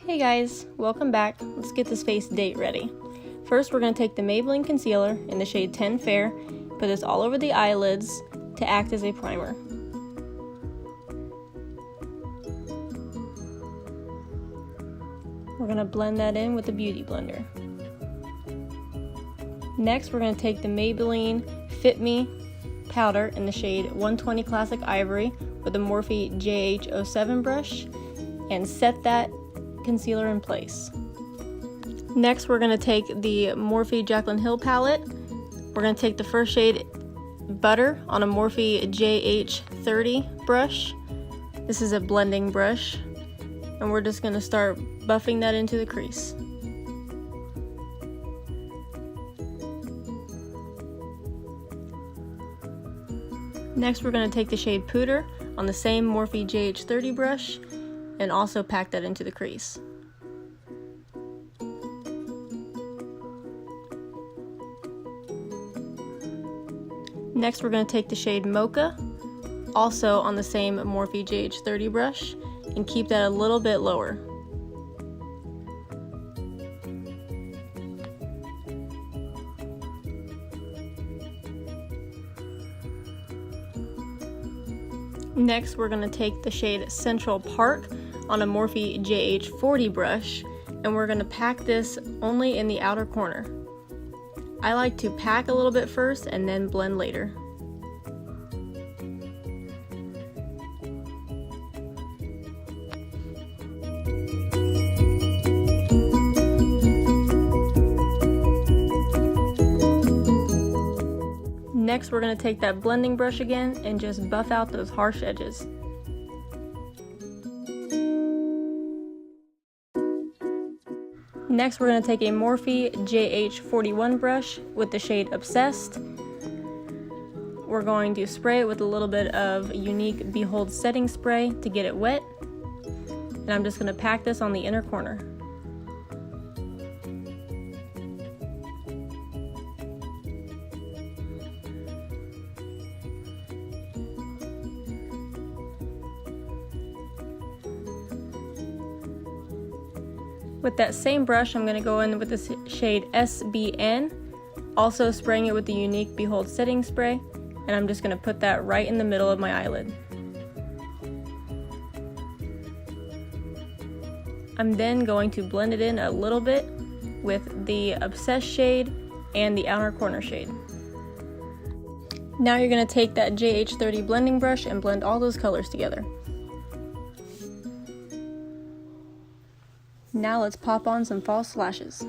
Hey guys, welcome back. Let's get this face date ready. First, we're going to take the Maybelline concealer in the shade 10 Fair, put this all over the eyelids to act as a primer. We're going to blend that in with the Beauty Blender. Next, we're going to take the Maybelline Fit Me powder in the shade 120 Classic Ivory with the Morphe JH07 brush and set that concealer in place. Next, we're going to take the Morphe Jaclyn Hill palette. We're going to take the first shade Butter on a Morphe JH30 brush. This is a blending brush, and we're just going to start buffing that into the crease. Next, we're going to take the shade Pooter on the same Morphe JH30 brush and also pack that into the crease. Next, we're going to take the shade Mocha, also on the same Morphe JH30 brush, and keep that a little bit lower. Next, we're going to take the shade Central Park on a Morphe JH40 brush, and we're going to pack this only in the outer corner. I like to pack a little bit first and then blend later. Next, we're going to take that blending brush again and just buff out those harsh edges. Next, we're going to take a Morphe JH41 brush with the shade Obsessed. We're going to spray it with a little bit of Younique Behold setting spray to get it wet. And I'm just going to pack this on the inner corner. With that same brush, I'm going to go in with the shade SBN, also spraying it with the Younique Behold setting spray, and I'm just going to put that right in the middle of my eyelid. I'm then going to blend it in a little bit with the Obsessed shade and the outer corner shade. Now you're going to take that JH30 blending brush and blend all those colors together. Now let's pop on some false lashes.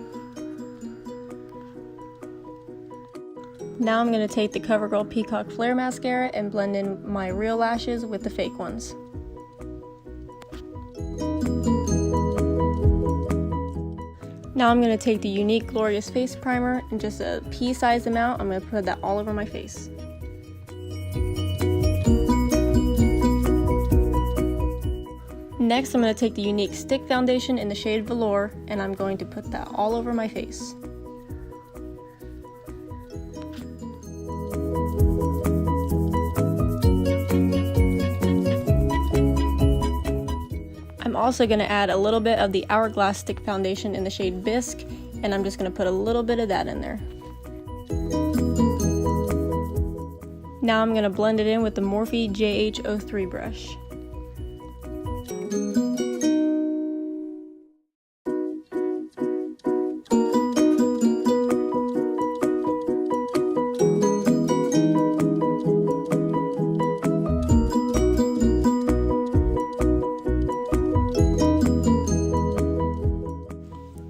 Now I'm going to take the CoverGirl Peacock Flare Mascara and blend in my real lashes with the fake ones. Now I'm going to take the Younique Glorious Face Primer in just a pea-sized amount. I'm going to put that all over my face. Next, I'm going to take the Younique Stick Foundation in the shade Velour, and I'm going to put that all over my face. I'm also going to add a little bit of the Hourglass Stick Foundation in the shade Bisque, and I'm just going to put a little bit of that in there. Now I'm going to blend it in with the Morphe JH03 brush.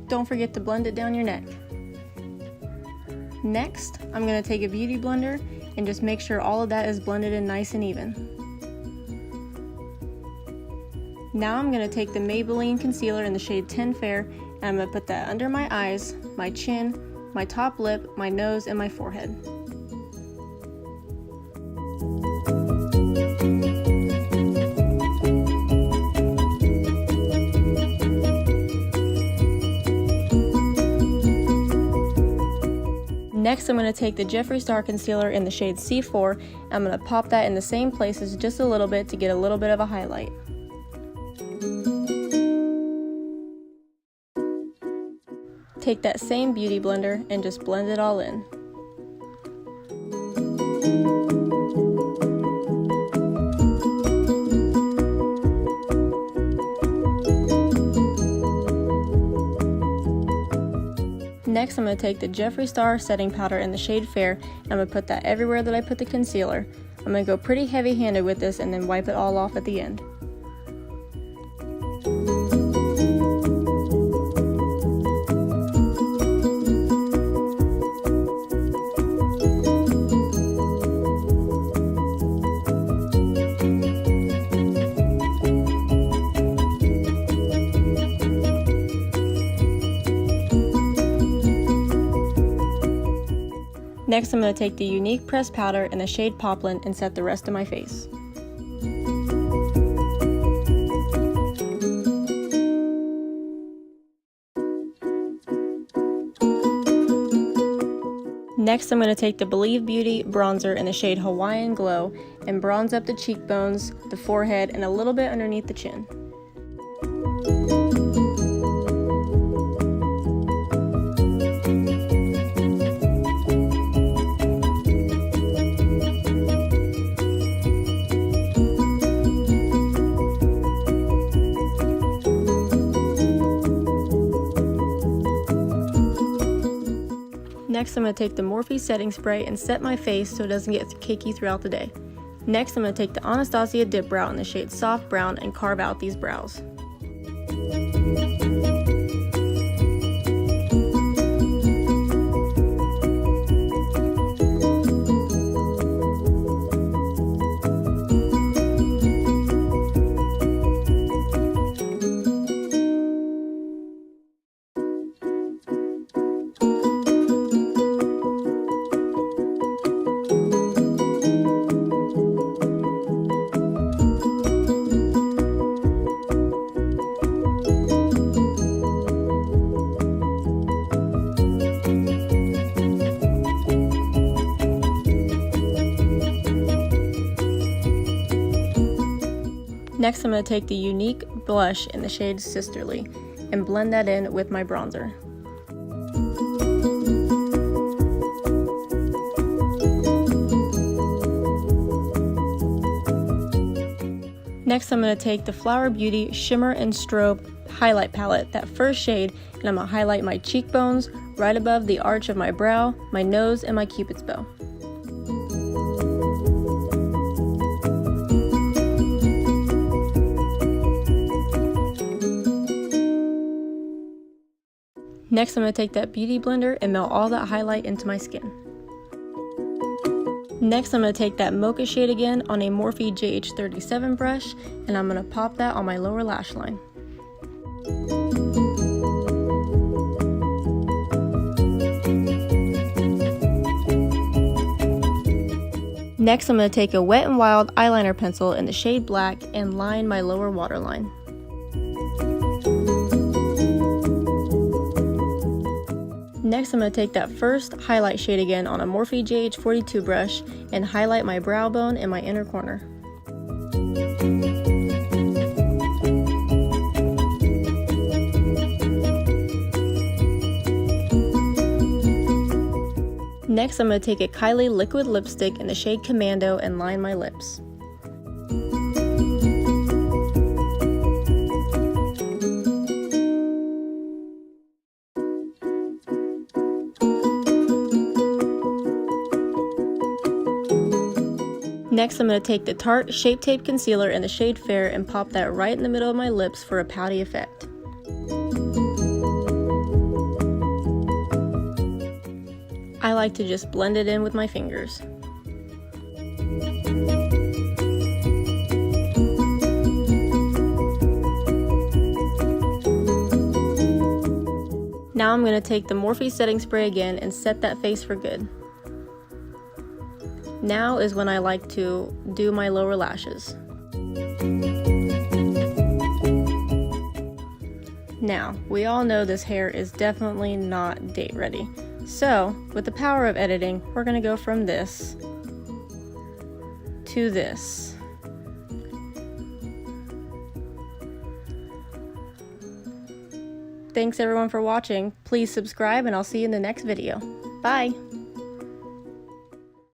Don't forget to blend it down your neck. Next, I'm going to take a Beauty Blender and just make sure all of that is blended in nice and even. Now I'm going to take the Maybelline concealer in the shade 10 Fair, and I'm going to put that under my eyes, my chin, my top lip, my nose, and my forehead. Next, I'm going to take the Jeffree Star concealer in the shade C4. I'm going to pop that in the same places just a little bit to get a little bit of a highlight. take that same beauty blender and just blend it all in. Next, I'm going to take the Jeffree Star setting powder in the shade Fair, and I'm going to put that everywhere that I put the concealer. I'm going to go pretty heavy-handed with this and then wipe it all off at the end. Next, I'm going to take the Younique pressed powder in the shade Poplin and set the rest of my face. Next, I'm going to take the Believe Beauty bronzer in the shade Hawaiian Glow and bronze up the cheekbones, the forehead, and a little bit underneath the chin. Next, I'm going to take the Morphe setting spray and set my face so it doesn't get cakey throughout the day. Next, I'm going to take the Anastasia Dip Brow in the shade Soft Brown and carve out these brows. Next, I'm going to take the Younique blush in the shade Sisterly and blend that in with my bronzer. Next, I'm going to take the Flower Beauty Shimmer and Strobe highlight palette, that first shade, and I'm going to highlight my cheekbones right above the arch of my brow, my nose, and my Cupid's bow. Next, I'm going to take that beauty blender and melt all that highlight into my skin. Next, I'm going to take that Mocha shade again on a Morphe JH37 brush, and I'm going to pop that on my lower lash line. Next, I'm going to take a Wet n Wild eyeliner pencil in the shade Black and line my lower waterline. Next, I'm going to take that first highlight shade again on a Morphe JH42 brush and highlight my brow bone in my inner corner. Next, I'm going to take a Kylie liquid lipstick in the shade Commando and line my lips. Next, I'm going to take the Tarte Shape Tape Concealer in the shade Fair and pop that right in the middle of my lips for a pouty effect. I like to just blend it in with my fingers. Now I'm going to take the Morphe setting spray again and set that face for good. Now is when I like to do my lower lashes. Now, we all know this hair is definitely not date ready. So, with the power of editing, we're going to go from this to this. Thanks everyone for watching. Please subscribe and I'll see you in the next video. Bye!